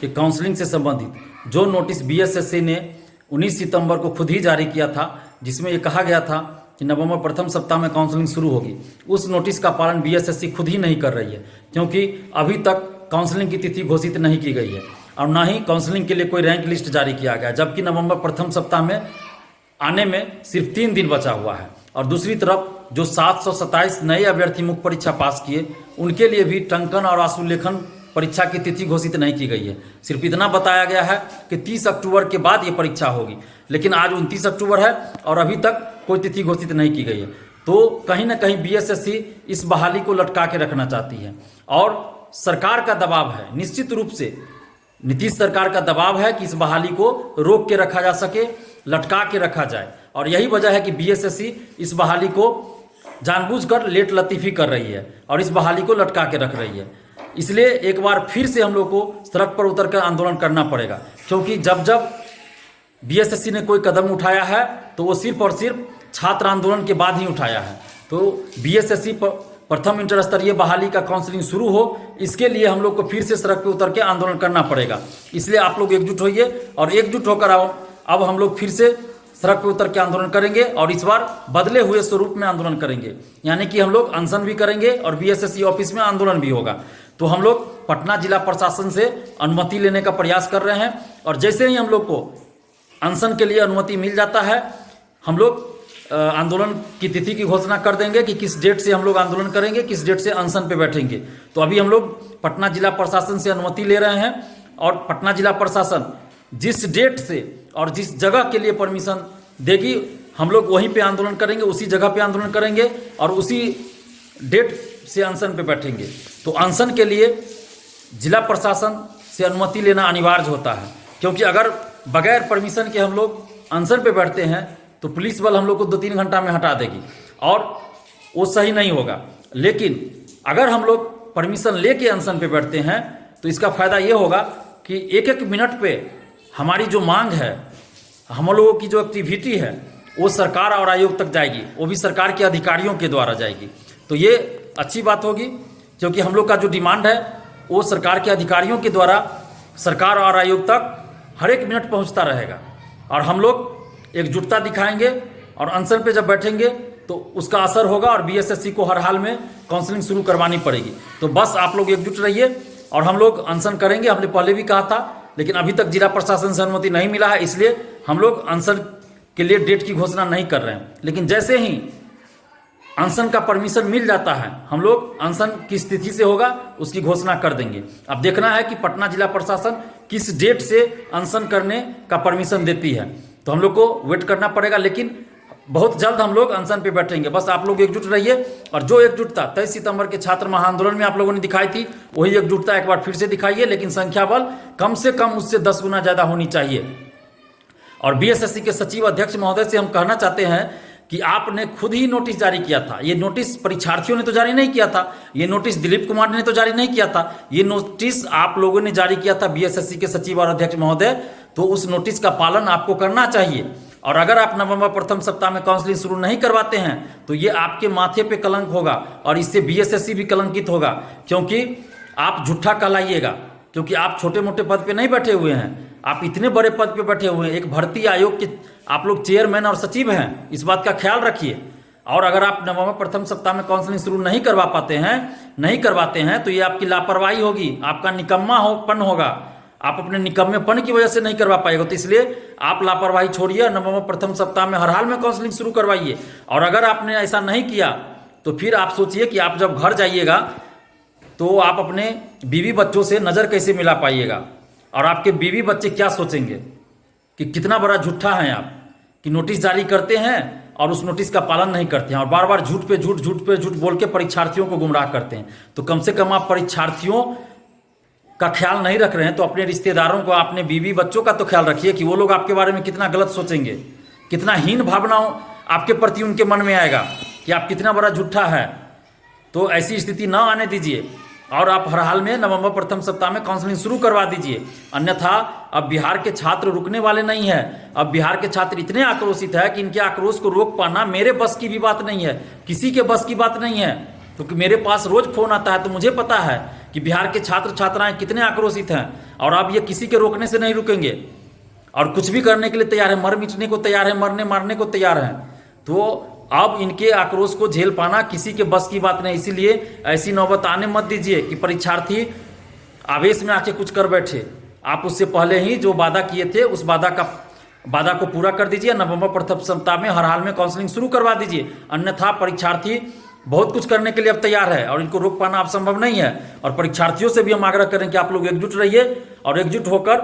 कि काउंसलिंग से संबंधित जो नोटिस बीएसएससी ने 19 सितंबर को खुद ही जारी किया था, जिसमें ये कहा गया था कि नवंबर प्रथम सप्ताह में काउंसलिंग शुरू होगी, उस नोटिस का पालन बीएसएससी खुद ही नहीं कर रही है, क्योंकि अभी तक काउंसलिंग की तिथि घोषित नहीं की गई है और ना ही काउंसलिंग के लिए कोई रैंक लिस्ट जारी किया गया, जबकि नवंबर प्रथम सप्ताह में आने में सिर्फ 3 दिन बचा हुआ है। और दूसरी तरफ जो 727 नए अभ्यर्थी मुख्य परीक्षा पास किए, उनके लिए भी टंकन और आशुलेखन परीक्षा की तिथि घोषित नहीं की गई है। सिर्फ इतना बताया गया है कि 30 अक्टूबर के बाद ये परीक्षा होगी, लेकिन आज 29 अक्टूबर है और अभी तक कोई तिथि घोषित नहीं की गई है। तो कहीं ना कहीं बीएसएससी इस बहाली को लटका के रखना चाहती है और सरकार का दबाव है, निश्चित रूप से नीतीश सरकार का दबाव है कि इस बहाली को रोक के रखा जा सके, लटका के रखा जाए। और यही वजह है कि बीएसएससी इस बहाली को जानबूझकर लेट लतीफ़ी कर रही है और इस बहाली को लटका के रख रही है। इसलिए एक बार फिर से हम लोग को सड़क पर उतर कर आंदोलन करना पड़ेगा, क्योंकि जब जब बीएसएससी ने कोई कदम उठाया है तो वो सिर्फ और सिर्फ छात्र आंदोलन के बाद ही उठाया है। तो बीएसएससी प्रथम इंटर स्तरीय बहाली का काउंसलिंग शुरू हो, इसके लिए हम लोग को फिर से सड़क पर उतर के आंदोलन करना पड़ेगा। इसलिए आप लोग एकजुट होइए और एकजुट होकर अब हम लोग फिर से सड़क पर उतर के आंदोलन करेंगे और इस बार बदले हुए स्वरूप में आंदोलन करेंगे, यानी कि हम लोग अनशन भी करेंगे और बीएसएससी ऑफिस में आंदोलन भी होगा। तो हम लोग पटना जिला प्रशासन से अनुमति लेने का प्रयास कर रहे हैं और जैसे ही हम लोग को अनशन के लिए अनुमति मिल जाता है, हम लोग आंदोलन की तिथि की घोषणा कर देंगे कि किस डेट से हम लोग आंदोलन करेंगे, किस डेट से अनशन पे बैठेंगे। तो अभी हम लोग पटना जिला प्रशासन से अनुमति ले रहे हैं और पटना जिला प्रशासन जिस डेट से और जिस जगह के लिए परमिशन देगी, हम लोग वहीं पे आंदोलन करेंगे, उसी जगह पे आंदोलन करेंगे और उसी डेट से अनशन पे बैठेंगे। तो अनशन के लिए जिला प्रशासन से अनुमति लेना अनिवार्य होता है, क्योंकि अगर बगैर परमिशन के हम लोग अनशन पे बैठते हैं तो पुलिस बल हम लोग को 2-3 घंटा में हटा देगी और वो सही नहीं होगा। लेकिन अगर हम लोग परमिशन लेके अनशन पे बैठते हैं तो इसका फ़ायदा ये होगा कि एक एक मिनट पे हमारी जो मांग है, हम लोगों की जो एक्टिविटी है, वो सरकार और आयोग तक जाएगी, वो भी सरकार के अधिकारियों के द्वारा जाएगी। तो ये अच्छी बात होगी, क्योंकि हम लोग का जो डिमांड है वो सरकार के अधिकारियों के द्वारा सरकार और आयोग तक हर एक मिनट पहुंचता रहेगा और हम लोग एकजुटता दिखाएंगे और अनशन पे जब बैठेंगे तो उसका असर होगा और बीएसएससी को हर हाल में काउंसलिंग शुरू करवानी पड़ेगी। तो बस आप लोग एकजुट रहिए और हम लोग अनशन करेंगे। हमने पहले भी कहा था, लेकिन अभी तक जिला प्रशासन से अनुमति नहीं मिला है, इसलिए हम लोग अनशन के लिए डेट की घोषणा नहीं कर रहे हैं। लेकिन जैसे ही अनशन का परमिशन मिल जाता है, हम लोग अनशन किस तिथि से होगा उसकी घोषणा कर देंगे। अब देखना है कि पटना जिला प्रशासन किस डेट से अनशन करने का परमिशन देती है, तो हम लोग को वेट करना पड़ेगा। लेकिन बहुत जल्द हम लोग अनशन पे बैठेंगे। बस आप लोग एकजुट रहिए और जो एकजुटता 23 सितंबर के छात्र महाआंदोलन में आप लोगों ने दिखाई थी, वही एकजुटता एक बार फिर से दिखाइए, लेकिन संख्या बल कम से कम उससे 10 गुना ज़्यादा होनी चाहिए। और बीएसएससी के सचिव अध्यक्ष महोदय से हम कहना चाहते हैं कि आपने खुद ही नोटिस जारी किया था। ये नोटिस परीक्षार्थियों ने तो जारी नहीं किया था, ये नोटिस दिलीप कुमार ने तो जारी नहीं किया था, ये नोटिस आप लोगों ने जारी किया था बीएसएससी के सचिव और अध्यक्ष महोदय। तो उस नोटिस का पालन आपको करना चाहिए। और अगर आप नवंबर प्रथम सप्ताह में काउंसलिंग शुरू नहीं करवाते हैं तो ये आपके माथे पे कलंक होगा और इससे बीएसएससी भी कलंकित होगा, क्योंकि आप झूठा कहलाइएगा, क्योंकि आप छोटे मोटे पद पे नहीं बैठे हुए हैं, आप इतने बड़े पद पे बैठे हुए हैं। एक भर्ती आयोग के आप लोग चेयरमैन और सचिव हैं, इस बात का ख्याल रखिए। और अगर आप नवंबर प्रथम सप्ताह में काउंसलिंग शुरू नहीं करवाते हैं तो ये आपकी लापरवाही होगी, आपका निकम्मापन होगा, आप अपने निकम्मेपन की वजह से नहीं करवा पाएगा। तो इसलिए आप लापरवाही छोड़िए, नवंबर प्रथम सप्ताह में हर हाल में काउंसलिंग शुरू करवाइए। और अगर आपने ऐसा नहीं किया तो फिर आप सोचिए कि आप जब घर जाइएगा तो आप अपने बीवी बच्चों से नज़र कैसे मिला पाइएगा और आपके बीवी बच्चे क्या सोचेंगे कि कितना बड़ा झूठा है आप, कि नोटिस जारी करते हैं और उस नोटिस का पालन नहीं करते हैं और बार बार झूठ पे झूठ बोल के परीक्षार्थियों को गुमराह करते हैं। तो कम से कम आप परीक्षार्थियों का ख्याल नहीं रख रहे हैं तो अपने रिश्तेदारों को, अपने बीवी बच्चों का तो ख्याल रखिए कि वो लोग आपके बारे में कितना गलत सोचेंगे, कितना हीन भावनाओं आपके प्रति उनके मन में आएगा कि आप कितना बड़ा झूठा है। तो ऐसी स्थिति ना आने दीजिए और आप हर हाल में नवंबर प्रथम सप्ताह में काउंसलिंग शुरू करवा दीजिए। अन्यथा अब बिहार के छात्र रुकने वाले नहीं हैं। अब बिहार के छात्र इतने आक्रोशित है कि इनके आक्रोश को रोक पाना मेरे बस की भी बात नहीं है, किसी के बस की बात नहीं है, क्योंकि मेरे पास रोज फोन आता है तो मुझे पता है कि बिहार के छात्र छात्राएं कितने आक्रोशित हैं और अब ये किसी के रोकने से नहीं रुकेंगे और कुछ भी करने के लिए तैयार है, मर मिटने को तैयार है, मरने मारने को तैयार हैं। तो अब इनके आक्रोश को झेल पाना किसी के बस की बात नहीं। इसीलिए ऐसी नौबत आने मत दीजिए कि परीक्षार्थी आवेश में आके कुछ कर बैठे। आप उससे पहले ही जो वादा किए थे उस वादा को पूरा कर दीजिए। नवंबर प्रथम सप्ताह में हर हाल में काउंसलिंग शुरू करवा दीजिए, अन्यथा परीक्षार्थी बहुत कुछ करने के लिए अब तैयार है और इनको रोक पाना अब संभव नहीं है। और परीक्षार्थियों से भी हम आग्रह करें कि आप लोग एकजुट रहिए और एकजुट होकर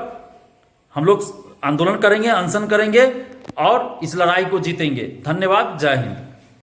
हम लोग आंदोलन करेंगे, अनशन करेंगे और इस लड़ाई को जीतेंगे। धन्यवाद। जय हिंद।